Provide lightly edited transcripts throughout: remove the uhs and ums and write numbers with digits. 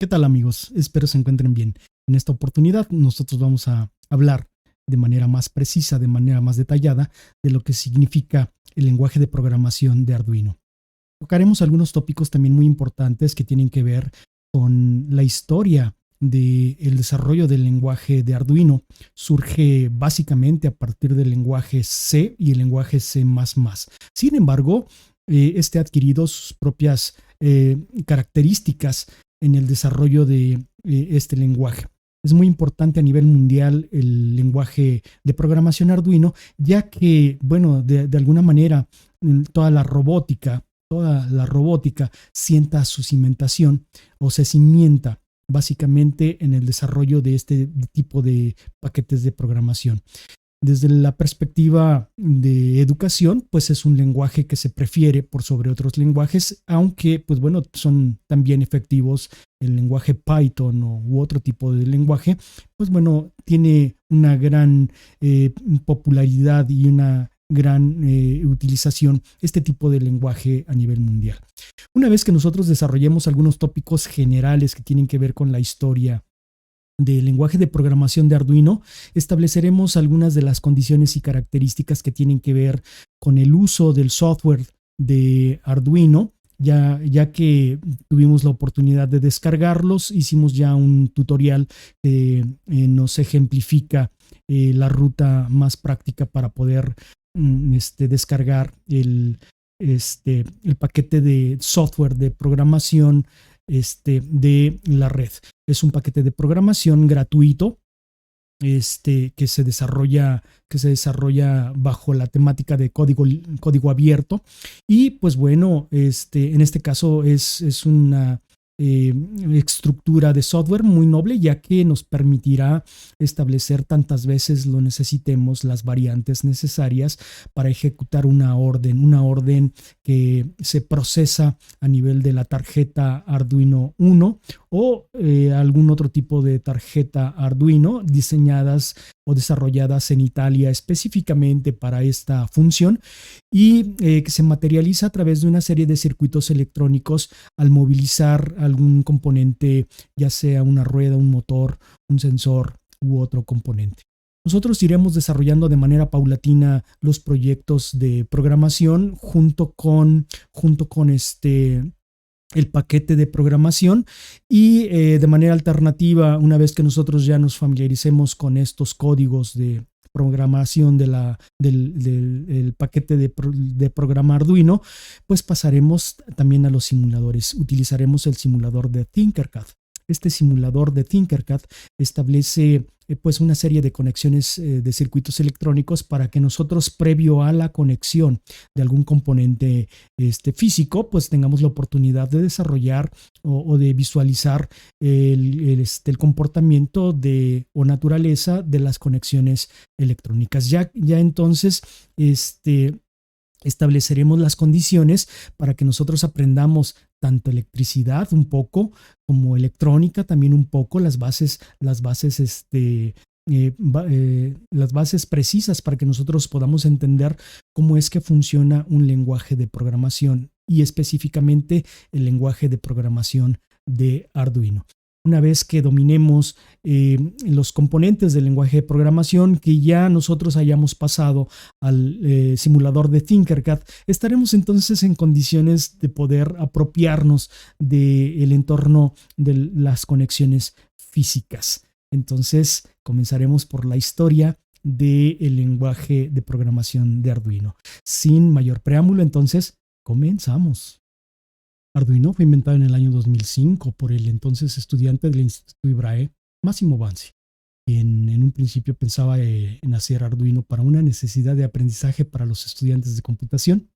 ¿Qué tal, amigos? Espero se encuentren bien. En esta oportunidad nosotros vamos a hablar de manera más precisa, de manera más detallada, de lo que significa el lenguaje de programación de Arduino. Tocaremos algunos tópicos también muy importantes que tienen que ver con la historia del desarrollo del lenguaje de Arduino. Surge básicamente a partir del lenguaje C y el lenguaje C++. Sin embargo, este ha adquirido sus propias características en el desarrollo de este lenguaje. Es muy importante a nivel mundial el lenguaje de programación Arduino, ya que, bueno, de alguna manera toda la robótica sienta su cimentación o se cimienta básicamente en el desarrollo de este tipo de paquetes de programación. Desde la perspectiva de educación, pues es un lenguaje que se prefiere por sobre otros lenguajes, aunque, pues bueno, son también efectivos el lenguaje Python u otro tipo de lenguaje, pues bueno, tiene una gran popularidad y una gran utilización este tipo de lenguaje a nivel mundial. Una vez que nosotros desarrollemos algunos tópicos generales que tienen que ver con la historia del lenguaje de programación de Arduino, estableceremos algunas de las condiciones y características que tienen que ver con el uso del software de Arduino. Ya que tuvimos la oportunidad de descargarlos, hicimos ya un tutorial que nos ejemplifica la ruta más práctica para poder descargar el paquete de software de programación de la red. Es un paquete de programación gratuito que se desarrolla bajo la temática de código abierto. Y pues bueno, en este caso es una estructura de software muy noble, ya que nos permitirá establecer tantas veces lo necesitemos las variantes necesarias para ejecutar una orden que se procesa a nivel de la tarjeta Arduino 1 o algún otro tipo de tarjeta Arduino diseñadas o desarrolladas en Italia específicamente para esta función, y que se materializa a través de una serie de circuitos electrónicos al movilizar algún componente, ya sea una rueda, un motor, un sensor u otro componente. Nosotros iremos desarrollando de manera paulatina los proyectos de programación junto con el paquete de programación, y de manera alternativa, una vez que nosotros ya nos familiaricemos con estos códigos de programación del paquete de programa Arduino, pues pasaremos también a los simuladores. Utilizaremos el simulador de Tinkercad. Este simulador de Tinkercad establece pues una serie de conexiones de circuitos electrónicos para que nosotros, previo a la conexión de algún componente físico, pues tengamos la oportunidad de desarrollar o de visualizar el comportamiento o naturaleza de las conexiones electrónicas. Ya entonces, estableceremos las condiciones para que nosotros aprendamos tanto electricidad un poco como electrónica también un poco, las bases precisas para que nosotros podamos entender cómo es que funciona un lenguaje de programación, y específicamente el lenguaje de programación de Arduino. Una vez que dominemos los componentes del lenguaje de programación, que ya nosotros hayamos pasado al simulador de Tinkercad, estaremos entonces en condiciones de poder apropiarnos del entorno de las conexiones físicas. Entonces comenzaremos por la historia del lenguaje de programación de Arduino. Sin mayor preámbulo, entonces comenzamos. Arduino fue inventado en el año 2005 por el entonces estudiante del Instituto Ibrae, Massimo Banzi, quien en un principio pensaba en hacer Arduino para una necesidad de aprendizaje para los estudiantes de computación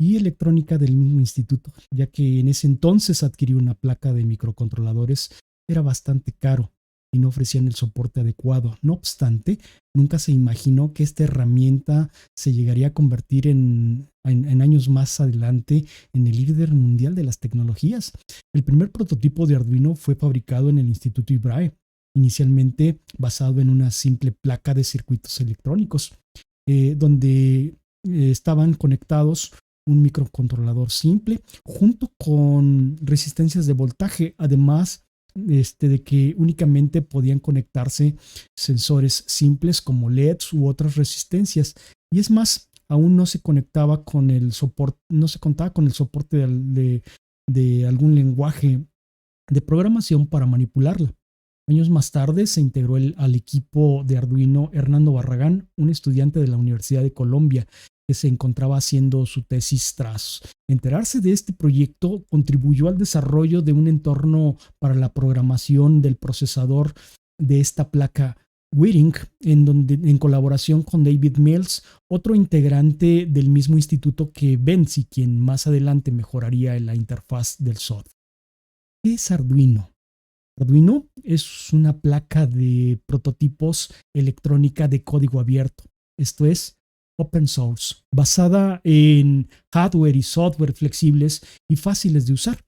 y electrónica del mismo instituto, ya que en ese entonces adquirir una placa de microcontroladores era bastante caro y no ofrecían el soporte adecuado. No obstante, nunca se imaginó que esta herramienta se llegaría a convertir en años más adelante en el líder mundial de las tecnologías. El primer prototipo de Arduino fue fabricado en el Instituto Ibrae, inicialmente basado en una simple placa de circuitos electrónicos, donde estaban conectados un microcontrolador simple junto con resistencias de voltaje, además de que únicamente podían conectarse sensores simples como LEDs u otras resistencias. Y es más, aún no se conectaba con el soporte, no se contaba con el soporte de algún lenguaje de programación para manipularla. Años más tarde se integró al equipo de Arduino Hernando Barragán, un estudiante de la Universidad de Colombia que se encontraba haciendo su tesis. Tras enterarse de este proyecto, contribuyó al desarrollo de un entorno para la programación del procesador de esta placa Whiting, en colaboración con David Mills, otro integrante del mismo instituto que Benzi, quien más adelante mejoraría en la interfaz del software. ¿Qué es Arduino? Arduino es una placa de prototipos electrónica de código abierto, esto es open source, basada en hardware y software flexibles y fáciles de usar.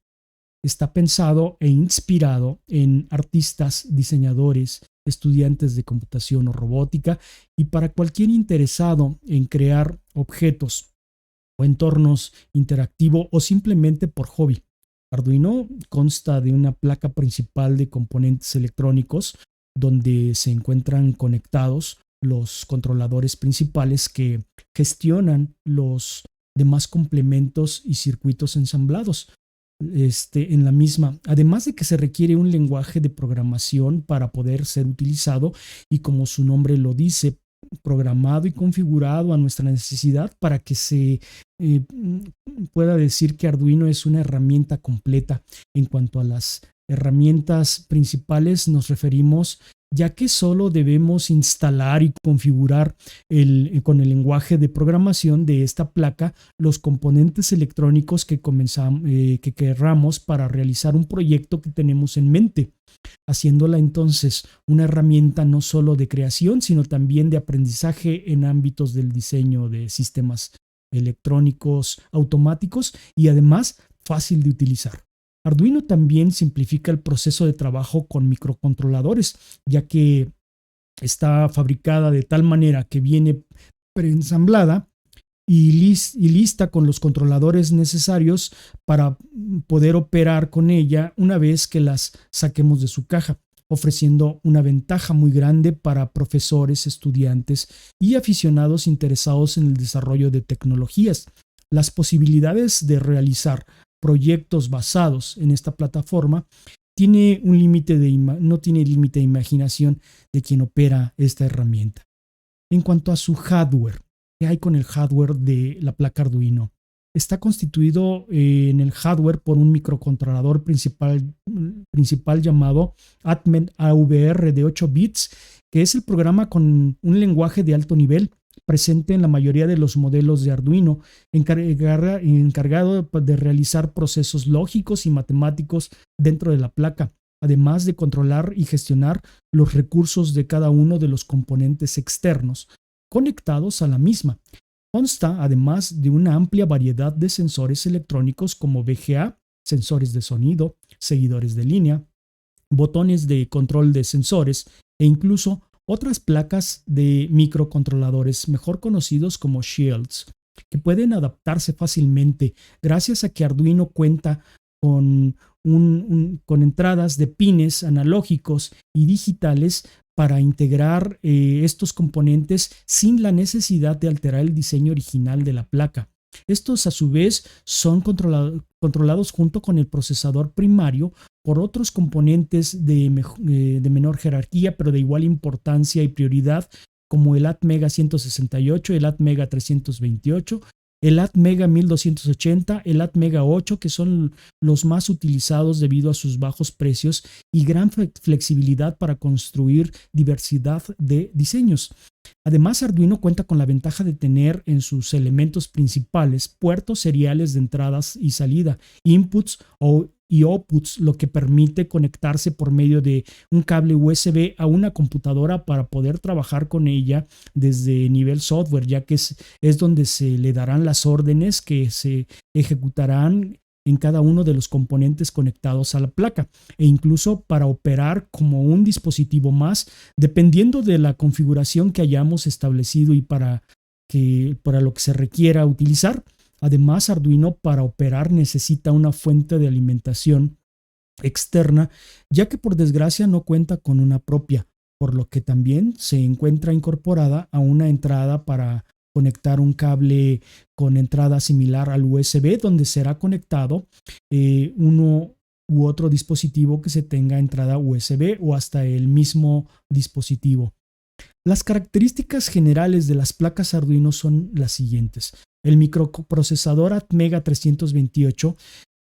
Está pensado e inspirado en artistas, diseñadores, estudiantes de computación o robótica y para cualquier interesado en crear objetos o entornos interactivos o simplemente por hobby. Arduino consta de una placa principal de componentes electrónicos donde se encuentran conectados los controladores principales que gestionan los demás complementos y circuitos ensamblados en la misma. Además de que se requiere un lenguaje de programación para poder ser utilizado y, como su nombre lo dice, programado y configurado a nuestra necesidad para que se pueda decir que Arduino es una herramienta completa. En cuanto a las herramientas principales nos referimos, ya que solo debemos instalar y configurar con el lenguaje de programación de esta placa los componentes electrónicos que querramos para realizar un proyecto que tenemos en mente, haciéndola entonces una herramienta no solo de creación, sino también de aprendizaje en ámbitos del diseño de sistemas electrónicos automáticos y además fácil de utilizar. Arduino también simplifica el proceso de trabajo con microcontroladores, ya que está fabricada de tal manera que viene preensamblada y lista con los controladores necesarios para poder operar con ella una vez que las saquemos de su caja, ofreciendo una ventaja muy grande para profesores, estudiantes y aficionados interesados en el desarrollo de tecnologías. Las posibilidades de realizar proyectos basados en esta plataforma no tiene límite de imaginación de quien opera esta herramienta. En cuanto a su hardware, ¿qué hay con el hardware de la placa Arduino? Está constituido en el hardware por un microcontrolador principal llamado Atmel AVR de 8 bits, que es el programa con un lenguaje de alto nivel presente en la mayoría de los modelos de Arduino, encargado de realizar procesos lógicos y matemáticos dentro de la placa, además de controlar y gestionar los recursos de cada uno de los componentes externos conectados a la misma. Consta además de una amplia variedad de sensores electrónicos como VGA, sensores de sonido, seguidores de línea, botones de control de sensores e incluso otras placas de microcontroladores mejor conocidos como shields, que pueden adaptarse fácilmente gracias a que Arduino cuenta con entradas de pines analógicos y digitales para integrar estos componentes sin la necesidad de alterar el diseño original de la placa. Estos a su vez son controlados junto con el procesador primario por otros componentes de menor jerarquía, pero de igual importancia y prioridad, como el Atmega 168, el Atmega 328, el Atmega 1280, el Atmega 8, que son los más utilizados debido a sus bajos precios y gran flexibilidad para construir diversidad de diseños. Además, Arduino cuenta con la ventaja de tener en sus elementos principales puertos seriales de entradas y salida, inputs y outputs, lo que permite conectarse por medio de un cable USB a una computadora para poder trabajar con ella desde nivel software, ya que es donde se le darán las órdenes que se ejecutarán en cada uno de los componentes conectados a la placa, e incluso para operar como un dispositivo más, dependiendo de la configuración que hayamos establecido y para lo que se requiera utilizar. Además, Arduino para operar necesita una fuente de alimentación externa, ya que por desgracia no cuenta con una propia, por lo que también se encuentra incorporada a una entrada para conectar un cable con entrada similar al USB, donde será conectado uno u otro dispositivo que se tenga entrada USB o hasta el mismo dispositivo. Las características generales de las placas Arduino son las siguientes. El microprocesador Atmega 328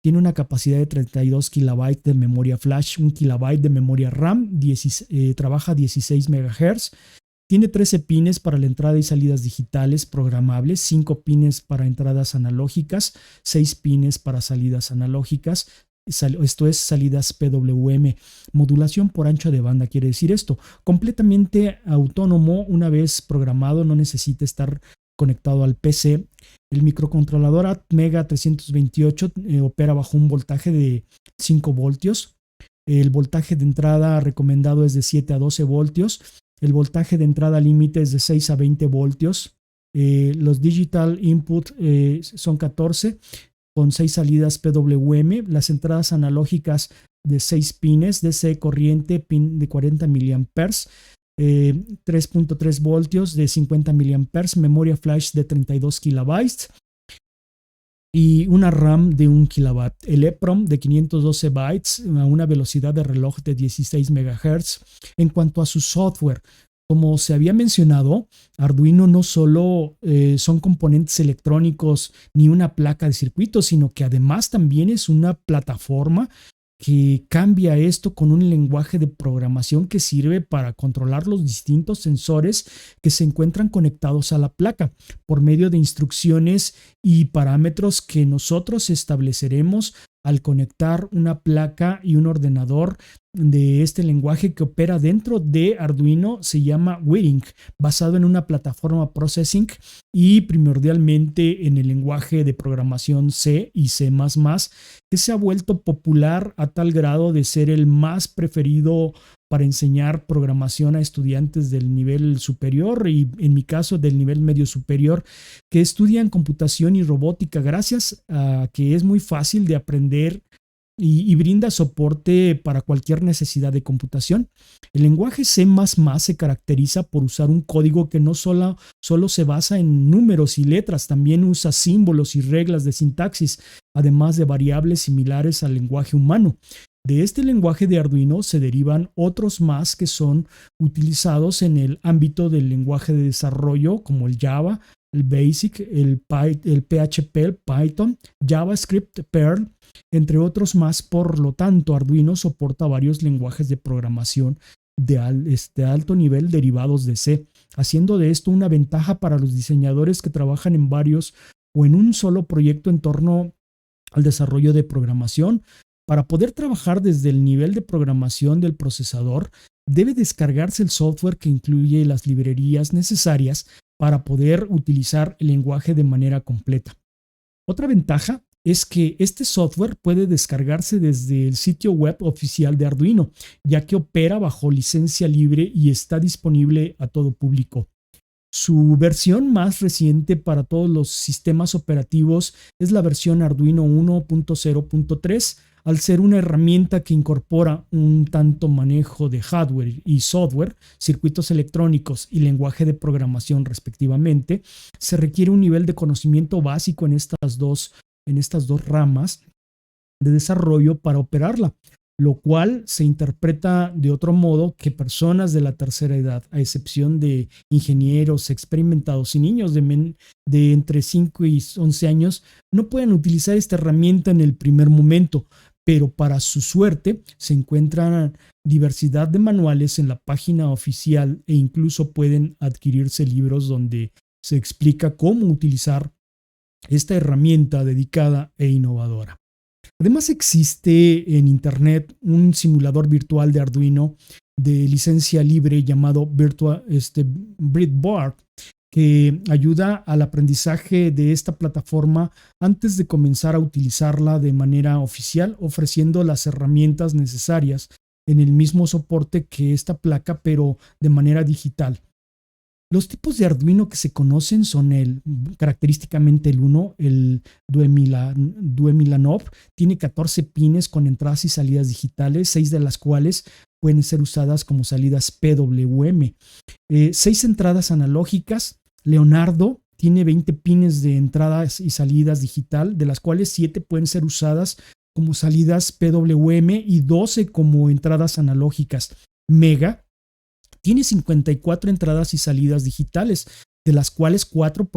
tiene una capacidad de 32 KB de memoria flash, 1 KB de memoria RAM, trabaja a 16 MHz, tiene 13 pines para la entrada y salidas digitales programables, 5 pines para entradas analógicas, 6 pines para salidas analógicas. Esto es salidas PWM, modulación por ancho de banda, quiere decir esto, completamente autónomo una vez programado, no necesita estar conectado al PC. El microcontrolador Atmega 328 opera bajo un voltaje de 5 voltios. El voltaje de entrada recomendado es de 7 a 12 voltios. El voltaje de entrada límite es de 6 a 20 voltios. Los digital input son 14 con 6 salidas PWM. Las entradas analógicas de 6 pines, DC corriente, pin de 40 mA. 3.3 voltios de 50 mA, memoria flash de 32 KB y una RAM de 1 KB. El EEPROM de 512 bytes a una velocidad de reloj de 16 MHz. En cuanto a su software, como se había mencionado, Arduino no solo son componentes electrónicos ni una placa de circuito, sino que además también es una plataforma que cambia esto con un lenguaje de programación que sirve para controlar los distintos sensores que se encuentran conectados a la placa por medio de instrucciones y parámetros que nosotros estableceremos al conectar una placa y un ordenador de este lenguaje que opera dentro de Arduino. Se llama Wirink, basado en una plataforma Processing y primordialmente en el lenguaje de programación C y C++, que se ha vuelto popular a tal grado de ser el más preferido para enseñar programación a estudiantes del nivel superior y en mi caso del nivel medio superior que estudian computación y robótica, gracias a que es muy fácil de aprender y brinda soporte para cualquier necesidad de computación. El lenguaje C++ se caracteriza por usar un código que no solo se basa en números y letras, también usa símbolos y reglas de sintaxis, además de variables similares al lenguaje humano. De este lenguaje de Arduino se derivan otros más que son utilizados en el ámbito del lenguaje de desarrollo como el Java, el Basic, el PHP, el Python, JavaScript, Perl, entre otros más. Por lo tanto, Arduino soporta varios lenguajes de programación de alto nivel derivados de C, haciendo de esto una ventaja para los diseñadores que trabajan en varios o en un solo proyecto en torno al desarrollo de programación. Para poder trabajar desde el nivel de programación del procesador, debe descargarse el software que incluye las librerías necesarias para poder utilizar el lenguaje de manera completa. Otra ventaja es que este software puede descargarse desde el sitio web oficial de Arduino, ya que opera bajo licencia libre y está disponible a todo público. Su versión más reciente para todos los sistemas operativos es la versión Arduino 1.0.3, al ser una herramienta que incorpora un tanto manejo de hardware y software, circuitos electrónicos y lenguaje de programación respectivamente. Se requiere un nivel de conocimiento básico en estas dos ramas de desarrollo para operarla, lo cual se interpreta de otro modo que personas de la tercera edad, a excepción de ingenieros experimentados y niños de entre 5 y 11 años, no pueden utilizar esta herramienta en el primer momento, pero para su suerte se encuentran diversidad de manuales en la página oficial e incluso pueden adquirirse libros donde se explica cómo utilizar esta herramienta dedicada e innovadora. Además existe en internet un simulador virtual de Arduino de licencia libre llamado Breadboard, que ayuda al aprendizaje de esta plataforma antes de comenzar a utilizarla de manera oficial, ofreciendo las herramientas necesarias en el mismo soporte que esta placa, pero de manera digital. Los tipos de Arduino que se conocen son característicamente el 1, el Duemilanov, tiene 14 pines con entradas y salidas digitales, 6 de las cuales pueden ser usadas como salidas PWM. 6 entradas analógicas. Leonardo tiene 20 pines de entradas y salidas digital, de las cuales 7 pueden ser usadas como salidas PWM y 12 como entradas analógicas. Mega tiene 54 entradas y salidas digitales, de las cuales 14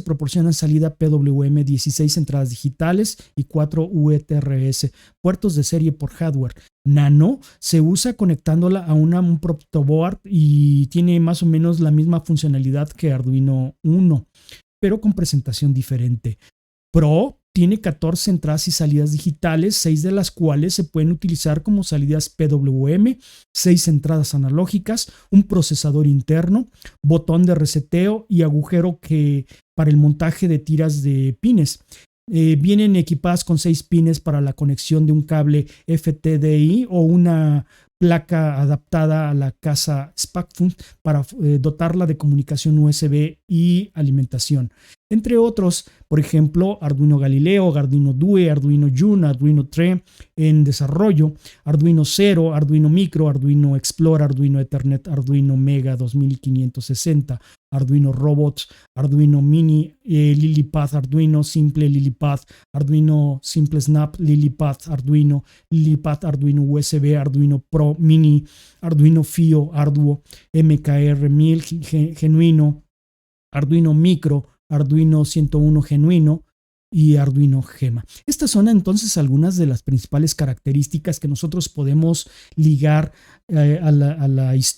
proporcionan salida PWM, 16 entradas digitales y 4 UTRS, puertos de serie por hardware. Nano se usa conectándola a un protoboard y tiene más o menos la misma funcionalidad que Arduino Uno, pero con presentación diferente. Pro tiene 14 entradas y salidas digitales, 6 de las cuales se pueden utilizar como salidas PWM, 6 entradas analógicas, un procesador interno, botón de reseteo y agujero para el montaje de tiras de pines. Vienen equipadas con 6 pines para la conexión de un cable FTDI o una placa adaptada a la casa SPACFUN para dotarla de comunicación USB y alimentación. Entre otros, por ejemplo, Arduino Galileo, Arduino Due, Arduino Jun, Arduino Tre en desarrollo, Arduino Zero, Arduino Micro, Arduino Explore, Arduino Ethernet, Arduino Mega 2560, Arduino Robots, Arduino Mini, LilyPad, Arduino Simple LilyPad, Arduino Simple Snap, LilyPad, Arduino, LilyPad, Arduino USB, Arduino Pro Mini, Arduino Fio, Arduo, MKR 1000 Genuino, Arduino Micro, Arduino 101 Genuino y Arduino Gema. Estas son entonces algunas de las principales características que nosotros podemos ligar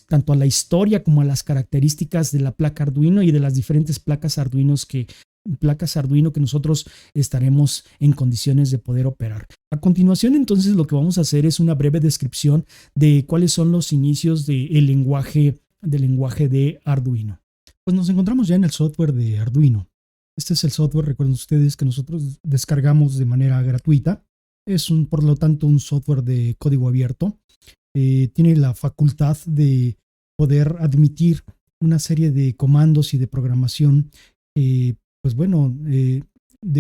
tanto a la historia como a las características de la placa Arduino y de las diferentes placas Arduino que nosotros estaremos en condiciones de poder operar. A continuación, entonces, lo que vamos a hacer es una breve descripción de cuáles son los inicios del lenguaje de Arduino. Pues nos encontramos ya en el software de Arduino. Este es el software, recuerden ustedes, que nosotros descargamos de manera gratuita. Es por lo tanto, un software de código abierto. Tiene la facultad de poder admitir una serie de comandos y de programación de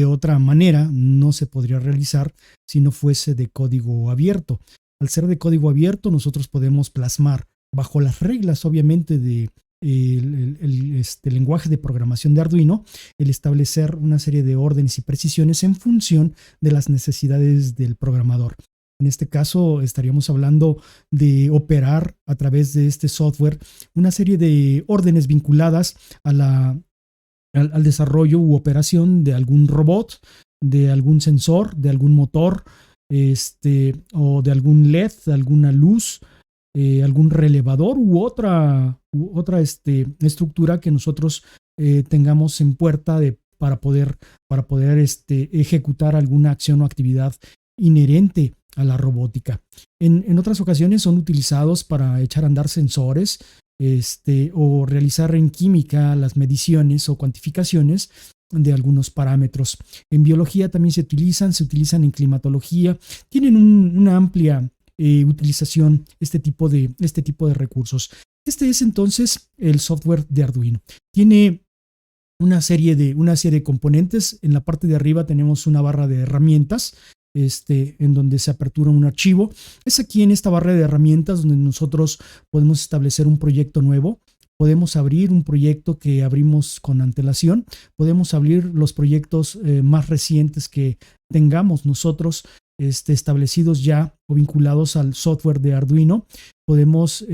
otra manera no se podría realizar si no fuese de código abierto. Al ser de código abierto, nosotros podemos plasmar bajo las reglas, obviamente, el lenguaje de programación de Arduino, el establecer una serie de órdenes y precisiones en función de las necesidades del programador. En este caso estaríamos hablando de operar a través de este software una serie de órdenes vinculadas al desarrollo u operación de algún robot, de algún sensor, de algún motor, o de algún LED, de alguna luz, algún relevador u otra estructura que nosotros tengamos en puerta para poder ejecutar alguna acción o actividad inherente a la robótica. En otras ocasiones son utilizados para echar a andar sensores o realizar en química las mediciones o cuantificaciones de algunos parámetros. En biología también se utilizan en climatología, tienen una amplia utilización este tipo de recursos. Este es entonces el software de Arduino. Tiene una serie de componentes. En la parte de arriba tenemos una barra de herramientas en donde se apertura un archivo. Es aquí en esta barra de herramientas donde nosotros podemos establecer un proyecto nuevo. Podemos abrir un proyecto que abrimos con antelación. Podemos abrir los proyectos más recientes que tengamos nosotros establecidos ya o vinculados al software de Arduino. Podemos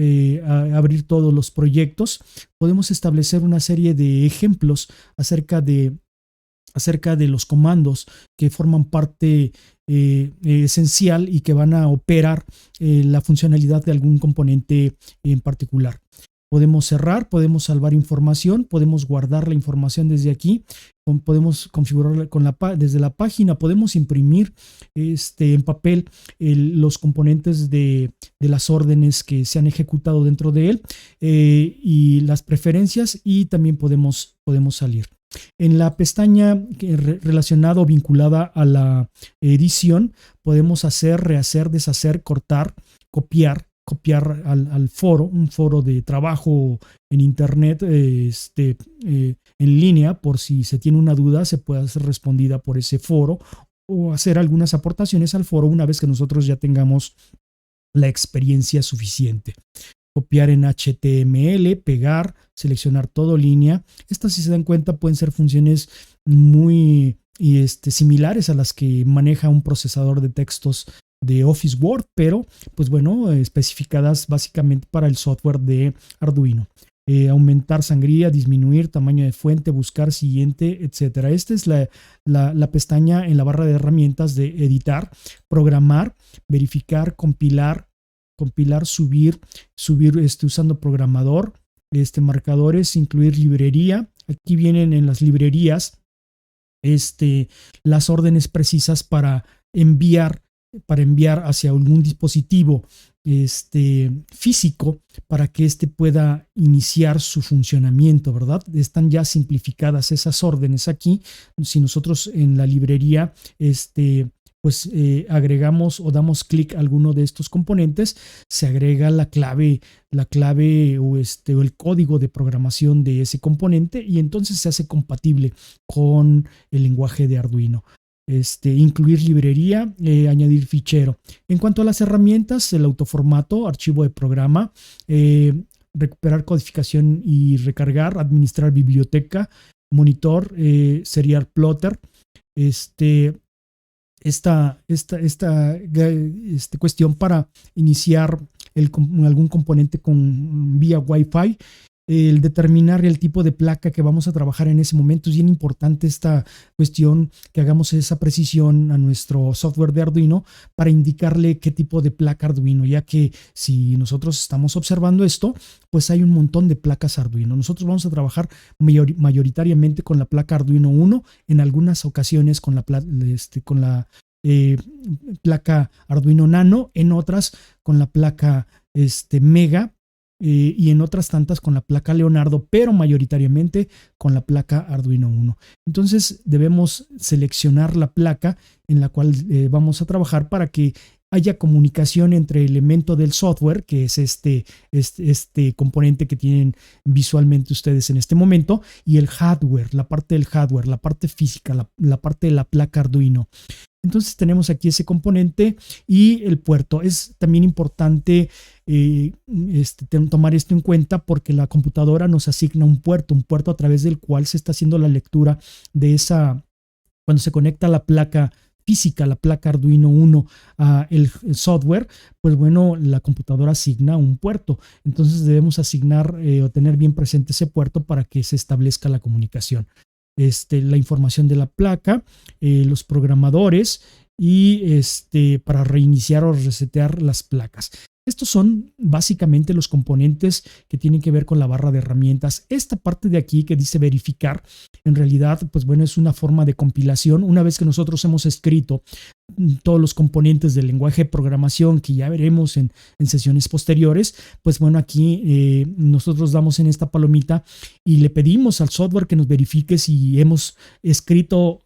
abrir todos los proyectos. Podemos establecer una serie de ejemplos acerca de los comandos que forman parte esencial y que van a operar la funcionalidad de algún componente en particular. Podemos cerrar, podemos salvar información, podemos guardar la información desde aquí, podemos configurarla desde la página, podemos imprimir en papel los componentes de las órdenes que se han ejecutado dentro de él y las preferencias, y también podemos salir. En la pestaña relacionada o vinculada a la edición, podemos hacer, rehacer, deshacer, cortar, copiar copiar al foro, un foro de trabajo en internet, en línea, por si se tiene una duda, se puede hacer respondida por ese foro o hacer algunas aportaciones al foro una vez que nosotros ya tengamos la experiencia suficiente. Copiar en HTML, pegar, seleccionar todo línea. Estas, si se dan cuenta, pueden ser funciones muy similares a las que maneja un procesador de textos de Office Word, pero pues bueno, especificadas básicamente para el software de Arduino. Aumentar sangría, disminuir tamaño de fuente, buscar siguiente, etcétera. Esta es la pestaña en la barra de herramientas de editar, programar, verificar, compilar, subir usando programador, marcadores, incluir librería. Aquí vienen en las librerías las órdenes precisas para enviar hacia algún dispositivo físico para que pueda iniciar su funcionamiento, ¿verdad? Están ya simplificadas esas órdenes aquí. Si nosotros en la librería agregamos o damos clic a alguno de estos componentes, se agrega la clave o el código de programación de ese componente y entonces se hace compatible con el lenguaje de Arduino. Incluir librería, añadir fichero. En cuanto a las herramientas, el autoformato, archivo de programa, recuperar codificación y recargar, administrar biblioteca, monitor, serial plotter, esta cuestión para iniciar algún componente vía Wi-Fi, el determinar el tipo de placa que vamos a trabajar en ese momento. Es bien importante esta cuestión, que hagamos esa precisión a nuestro software de Arduino para indicarle qué tipo de placa Arduino, ya que si nosotros estamos observando esto, pues hay un montón de placas Arduino. Nosotros vamos a trabajar mayoritariamente con la placa Arduino 1, en algunas ocasiones con la placa Arduino Nano, en otras con la placa Mega, y en otras tantas con la placa Leonardo, pero mayoritariamente con la placa Arduino 1. Entonces debemos seleccionar la placa en la cual vamos a trabajar para que haya comunicación entre el elemento del software, que es este componente que tienen visualmente ustedes en este momento, y el hardware, la parte del hardware, la parte física, la parte de la placa Arduino. Entonces tenemos aquí ese componente y el puerto. Es también importante tomar esto en cuenta porque la computadora nos asigna un puerto a través del cual se está haciendo la lectura de cuando se conecta la placa física, la placa Arduino 1 a el software, pues bueno, la computadora asigna un puerto. Entonces debemos asignar o tener bien presente ese puerto para que se establezca la comunicación. La información de la placa, los programadores y para reiniciar o resetear las placas. Estos son básicamente los componentes que tienen que ver con la barra de herramientas. Esta parte de aquí que dice verificar, en realidad, pues bueno, es una forma de compilación. Una vez que nosotros hemos escrito todos los componentes del lenguaje de programación que ya veremos en sesiones posteriores, pues bueno, aquí nosotros damos en esta palomita y le pedimos al software que nos verifique si hemos escrito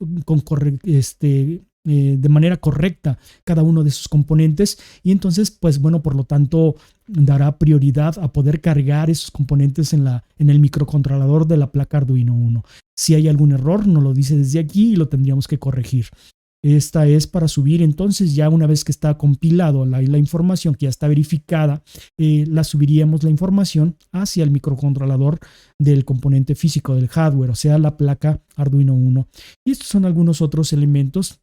de manera correcta cada uno de sus componentes, y entonces pues bueno, por lo tanto dará prioridad a poder cargar esos componentes en el microcontrolador de la placa Arduino 1. Si hay algún error, nos lo dice desde aquí y lo tendríamos que corregir. Esta es para subir, entonces ya una vez que está compilado la información que ya está verificada, la subiríamos la información hacia el microcontrolador del componente físico del hardware, o sea, la placa Arduino 1. Y estos son algunos otros elementos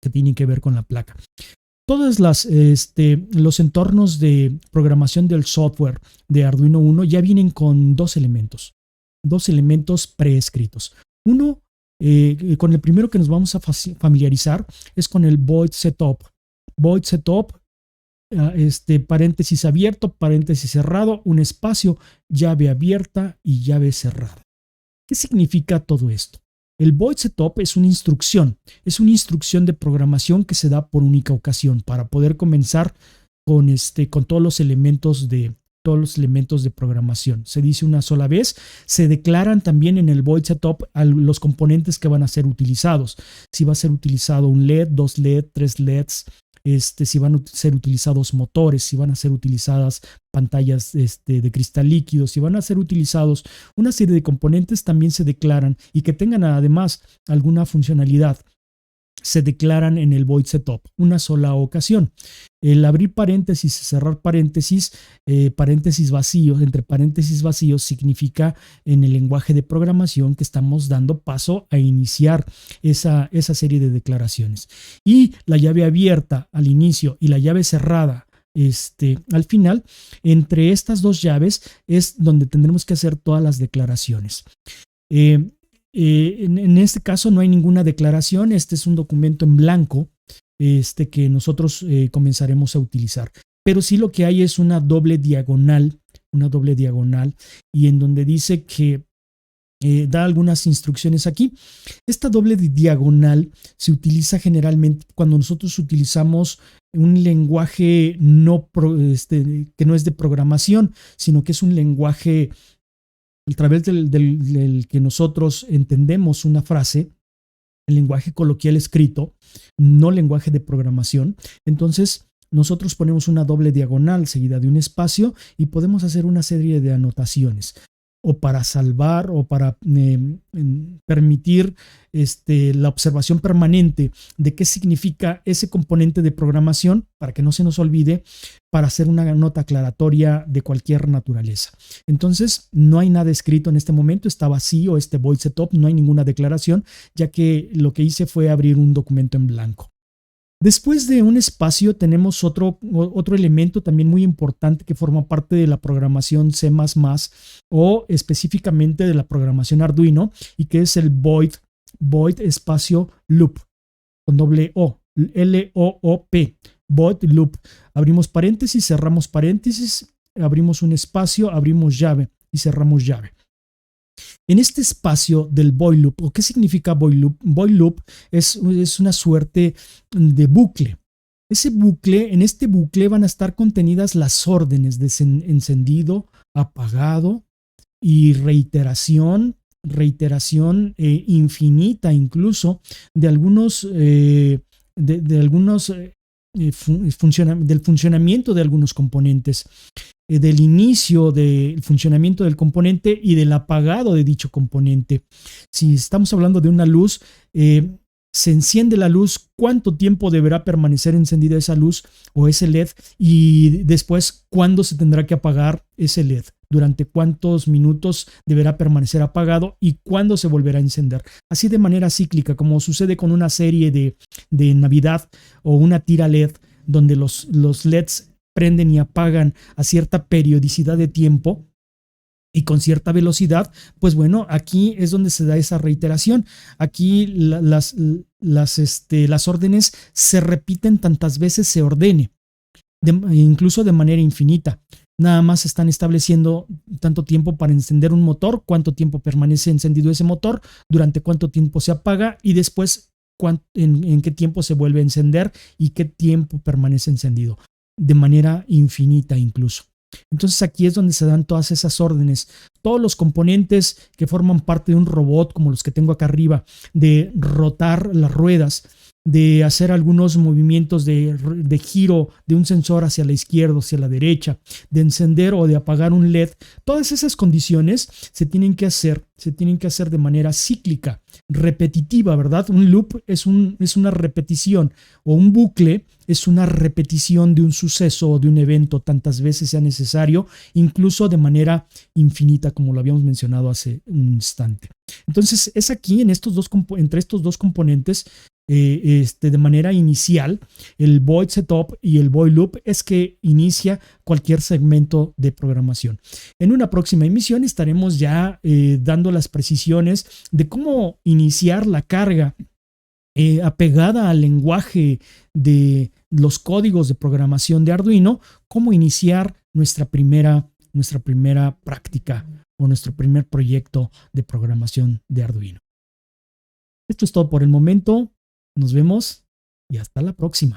que tienen que ver con la placa. Todos los entornos de programación del software de Arduino 1 ya vienen con dos elementos preescritos. Uno, con el primero que nos vamos a familiarizar es con el void setup. Void setup, paréntesis abierto, paréntesis cerrado, un espacio, llave abierta y llave cerrada. ¿Qué significa todo esto? El void setup es una instrucción de programación que se da por única ocasión para poder comenzar con todos los elementos de programación. Se dice una sola vez. Se declaran también en el void setup los componentes que van a ser utilizados. Si va a ser utilizado un LED, 2 LED, 3 LEDs, si van a ser utilizados motores, si van a ser utilizadas pantallas de cristal líquido, si van a ser utilizados una serie de componentes, también se declaran, y que tengan además alguna funcionalidad, se declaran en el void setup una sola ocasión. El abrir paréntesis y cerrar paréntesis, paréntesis vacíos, entre paréntesis vacíos, significa en el lenguaje de programación que estamos dando paso a iniciar esa serie de declaraciones. Y la llave abierta al inicio y la llave cerrada al final, entre estas dos llaves es donde tendremos que hacer todas las declaraciones. En este caso no hay ninguna declaración, este es un documento en blanco que nosotros comenzaremos a utilizar. Pero sí lo que hay es una doble diagonal, y en donde dice que da algunas instrucciones aquí. Esta doble diagonal se utiliza generalmente cuando nosotros utilizamos un lenguaje que no es de programación, sino que es un lenguaje a través del que nosotros entendemos una frase, el lenguaje coloquial escrito, no lenguaje de programación. Entonces, nosotros ponemos una doble diagonal seguida de un espacio y podemos hacer una serie de anotaciones, o para salvar o para permitir la observación permanente de qué significa ese componente de programación, para que no se nos olvide, para hacer una nota aclaratoria de cualquier naturaleza. Entonces, no hay nada escrito en este momento, está vacío este void setup, no hay ninguna declaración, ya que lo que hice fue abrir un documento en blanco. Después de un espacio tenemos otro elemento también muy importante que forma parte de la programación C++ o específicamente de la programación Arduino, y que es el void espacio loop con doble O, L-O-O-P, void loop. Abrimos paréntesis, cerramos paréntesis, abrimos un espacio, abrimos llave y cerramos llave. En este espacio del void loop, ¿o qué significa void loop? Void loop es una suerte de bucle. En este bucle van a estar contenidas las órdenes de encendido, apagado y reiteración infinita incluso de algunos del funcionamiento de algunos componentes, del inicio del funcionamiento del componente y del apagado de dicho componente. Si estamos hablando de una luz, se enciende la luz, cuánto tiempo deberá permanecer encendida esa luz o ese LED, y después cuándo se tendrá que apagar ese LED, durante cuántos minutos deberá permanecer apagado y cuándo se volverá a encender. Así de manera cíclica, como sucede con una serie de Navidad o una tira LED, donde los LEDs prenden y apagan a cierta periodicidad de tiempo y con cierta velocidad. Pues bueno, aquí es donde se da esa reiteración. Aquí las órdenes se repiten tantas veces se ordene, incluso de manera infinita. Nada más están estableciendo tanto tiempo para encender un motor, cuánto tiempo permanece encendido ese motor, durante cuánto tiempo se apaga y después en qué tiempo se vuelve a encender y qué tiempo permanece encendido, de manera infinita incluso. Entonces aquí es donde se dan todas esas órdenes. Todos los componentes que forman parte de un robot, como los que tengo acá arriba, de rotar las ruedas, de hacer algunos movimientos de giro de un sensor hacia la izquierda o hacia la derecha, de encender o de apagar un LED, todas esas condiciones se tienen que hacer de manera cíclica, repetitiva, ¿verdad? Un loop es una repetición, o un bucle es una repetición de un suceso o de un evento tantas veces sea necesario, incluso de manera infinita, como lo habíamos mencionado hace un instante. Entonces es aquí entre estos dos componentes, de manera inicial, el void setup y el void loop, es que inicia cualquier segmento de programación. En una próxima emisión estaremos ya dando las precisiones de cómo iniciar la carga apegada al lenguaje de los códigos de programación de Arduino, cómo iniciar nuestra primera práctica o nuestro primer proyecto de programación de Arduino. Esto es todo por el momento. Nos vemos y hasta la próxima.